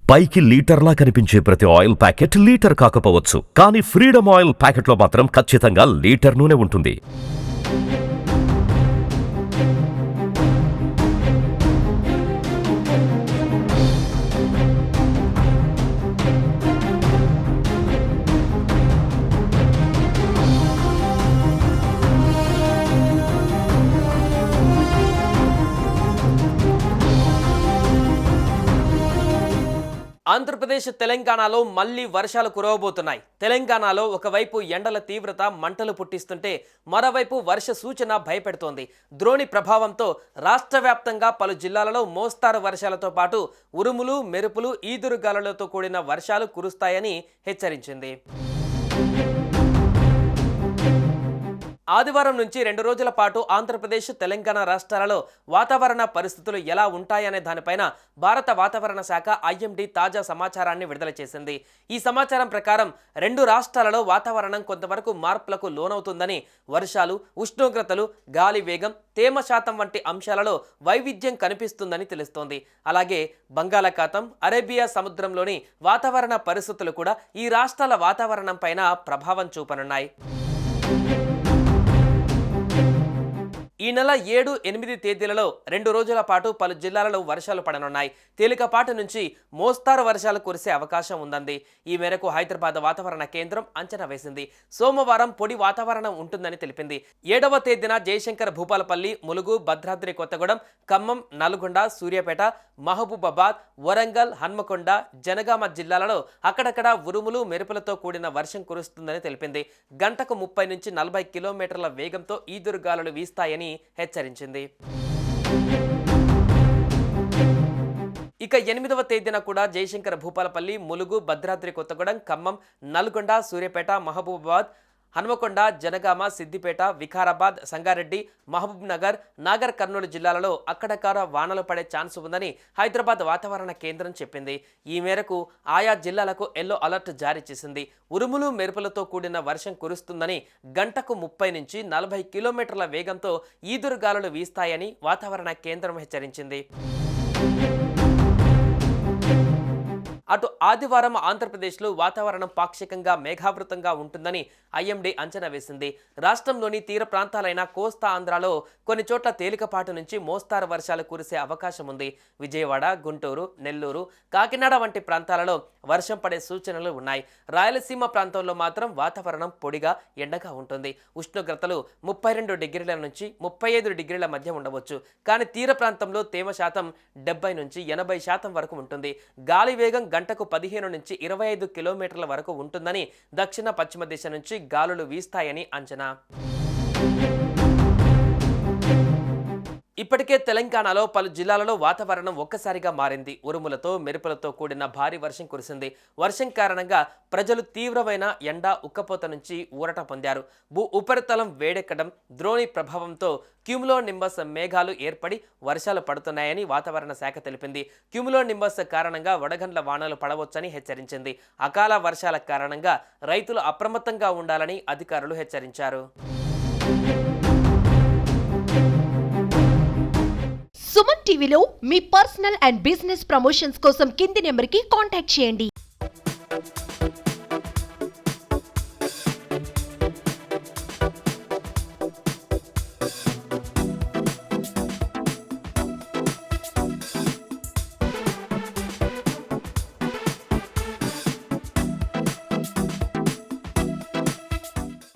పైకి లీటర్లా కనిపించే ప్రతి ఆయిల్ ప్యాకెట్ లీటర్ కాకపోవచ్చు, కానీ ఫ్రీడమ్ ఆయిల్ ప్యాకెట్లో మాత్రం ఖచ్చితంగా లీటర్ నూనె ఉంటుంది. ఆంధ్రప్రదేశ్ తెలంగాణలో మళ్లీ వర్షాలు కురవబోతున్నాయి. తెలంగాణలో ఒకవైపు ఎండల తీవ్రత మంటలు పుట్టిస్తుంటే మరోవైపు వర్ష సూచన భయపెడుతోంది. ద్రోణి ప్రభావంతో రాష్ట్ర వ్యాప్తంగా పలు జిల్లాలలో మోస్తారు వర్షాలతో పాటు ఉరుములు, మెరుపులు, ఈదురుగాలులతో కూడిన వర్షాలు కురుస్తాయని హెచ్చరించింది. ఆదివారం నుంచి 2 రోజుల పాటు ఆంధ్రప్రదేశ్, తెలంగాణ రాష్ట్రాలలో వాతావరణ పరిస్థితులు ఎలా ఉంటాయనే దానిపైన భారత వాతావరణ శాఖ IMD తాజా సమాచారాన్ని విడుదల చేసింది. ఈ సమాచారం ప్రకారం 2 రాష్ట్రాలలో వాతావరణం కొంతవరకు మార్పులకు లోనవుతుందని, వర్షాలు, ఉష్ణోగ్రతలు, గాలి వేగం, తేమ శాతం వంటి అంశాలలో వైవిధ్యం కనిపిస్తుందని తెలుస్తోంది. అలాగే బంగాళాఖాతం, అరేబియా సముద్రంలోని వాతావరణ పరిస్థితులు కూడా ఈ రాష్ట్రాల వాతావరణం పైన ప్రభావం చూపనున్నాయి. ఈ నెల 7, 8 తేదీలలో 2 రోజుల పాటు పలు జిల్లాలలో వర్షాలు పడనున్నాయి. తేలికపాటి నుంచి మోస్తారు వర్షాలు కురిసే అవకాశం ఉందంది. ఈ మేరకు హైదరాబాద్ వాతావరణ కేంద్రం అంచనా వేసింది. సోమవారం పొడి వాతావరణం ఉంటుందని తెలిపింది. 7వ తేదీన జయశంకర్, భూపాలపల్లి, ములుగు, భద్రాద్రి కొత్తగూడెం, ఖమ్మం, నల్గొండ, సూర్యాపేట, మహబూబాబాద్, వరంగల్, హన్మకొండ, జనగామ జిల్లాలలో అక్కడక్కడ ఉరుములు, మెరుపులతో కూడిన వర్షం కురుస్తుందని తెలిపింది. గంటకు 30 నుంచి 40 కిలోమీటర్ల వేగంతో ఈదురుగాలులు వీస్తాయని హెచ్చరించింది. ఇక 8వ తేదీన కూడా జయశంకర్, భూపాలపల్లి, ములుగు, భద్రాద్రి కొత్తగూడెం, ఖమ్మం, నల్గొండ, సూర్యాపేట, మహబూబాబాద్, హన్మకొండ, జనగామ, సిద్దిపేట, వికారాబాద్, సంగారెడ్డి, మహబూబ్ నగర్, నాగర్ కర్నూలు జిల్లాలలో అక్కడక్కడ వానలు పడే ఛాన్స్ ఉందని హైదరాబాద్ వాతావరణ కేంద్రం చెప్పింది. ఈ మేరకు ఆయా జిల్లాలకు ఎల్లో అలర్ట్ జారీ చేసింది. ఉరుములు, మెరుపులతో కూడిన వర్షం కురుస్తుందని, గంటకు 30 నుంచి 40 కిలోమీటర్ల వేగంతో ఈదురుగాలులు వీస్తాయని వాతావరణ కేంద్రం హెచ్చరించింది. అటు ఆదివారం ఆంధ్రప్రదేశ్లో వాతావరణం పాక్షికంగా మేఘావృతంగా ఉంటుందని IMD అంచనా వేసింది. రాష్ట్రంలోని తీర ప్రాంతాలైన కోస్తా ఆంధ్రాలో కొన్ని చోట్ల తేలికపాటు నుంచి మోస్తారు వర్షాలు కురిసే అవకాశం ఉంది. విజయవాడ, గుంటూరు, నెల్లూరు, కాకినాడ వంటి ప్రాంతాలలో వర్షం పడే సూచనలు ఉన్నాయి. రాయలసీమ ప్రాంతంలో మాత్రం వాతావరణం పొడిగా, ఎండగా ఉంటుంది. ఉష్ణోగ్రతలు 32 డిగ్రీల నుంచి 35 డిగ్రీల మధ్య ఉండవచ్చు. కానీ తీర ప్రాంతంలో తేమ శాతం 70 నుంచి 80% వరకు ఉంటుంది. గాలి వేగం గంటకు 15 నుంచి 25 కిలోమీటర్ల వరకు ఉంటుందని, దక్షిణ పశ్చిమ దిశ నుంచి గాలులు వీస్తాయని అంచనా. ఇప్పటికే తెలంగాణలో పలు జిల్లాలలో వాతావరణం ఒక్కసారిగా మారింది. ఉరుములతో, మెరుపులతో కూడిన భారీ వర్షం కురిసింది. వర్షం కారణంగా ప్రజలు తీవ్రమైన ఎండ, ఉక్కపోత నుంచి ఊరట పొందారు. భూ ఉపరితలం వేడెక్కడం, ద్రోణి ప్రభావంతో క్యూములో నింబస్ మేఘాలు ఏర్పడి వర్షాలు పడుతున్నాయని వాతావరణ శాఖ తెలిపింది. క్యూములో నింబస్ కారణంగా వడగండ్ల వానలు పడవచ్చని హెచ్చరించింది. అకాల వర్షాల కారణంగా రైతులు అప్రమత్తంగా ఉండాలని అధికారులు హెచ్చరించారు. సుమన్ టీవీలో మీ పర్సనల్ అండ్ బిజినెస్ ప్రమోషన్స్ కోసం కింది నెంబర్కి కాంటాక్ట్ చేయండి.